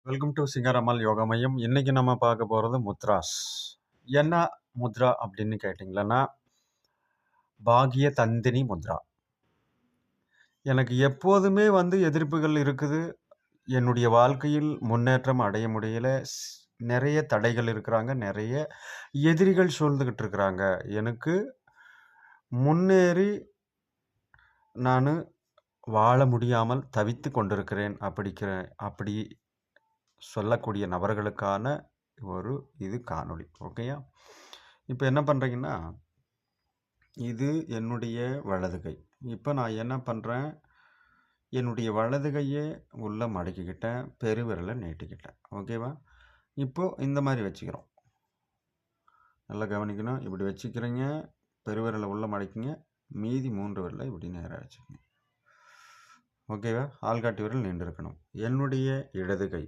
Welcome to சிங்கரமல் yoga மையம். இன்னைக்கு நம்ம பார்க்க போகிறது முத்ராஸ். என்ன முத்ரா அப்படின்னு கேட்டிங்களன்னா, பாகிய தந்தினி முத்ரா. எனக்கு எப்போதுமே எதிர்ப்புகள் இருக்குது. என்னுடைய வாழ்க்கையில் முன்னேற்றம் அடைய முடியல. நிறைய தடைகள் இருக்கிறாங்க. நிறைய எதிரிகள் சூழ்ந்துகிட்டு இருக்கிறாங்க. எனக்கு முன்னேறி நான் வாழ முடியாமல் தவித்து கொண்டிருக்கிறேன். அப்படி சொல்லக்கூடிய நபர்களுக்கான இது காணொளி. ஓகேயா? இப்போ என்ன பண்ணுறீங்கன்னா, இது என்னுடைய வலது கை. இப்போ நான் என்ன பண்ணுறேன், என்னுடைய வலது கையை உள்ளே மடக்கிக்கிட்டேன், பெருவிரலை நீட்டிக்கிட்டேன். ஓகேவா? இப்போது இந்த மாதிரி வச்சுக்கிறோம். நல்லா கவனிக்கணும். இப்படி வச்சுக்கிறீங்க, பெருவிரலை உள்ளே மடக்கிங்க, மீதி 3 விரலை இப்படி நேராக வச்சுக்கோங்க. ஓகேவா? ஆள்காட்டி விரல் நீண்டு இருக்கணும். என்னுடைய இடது கை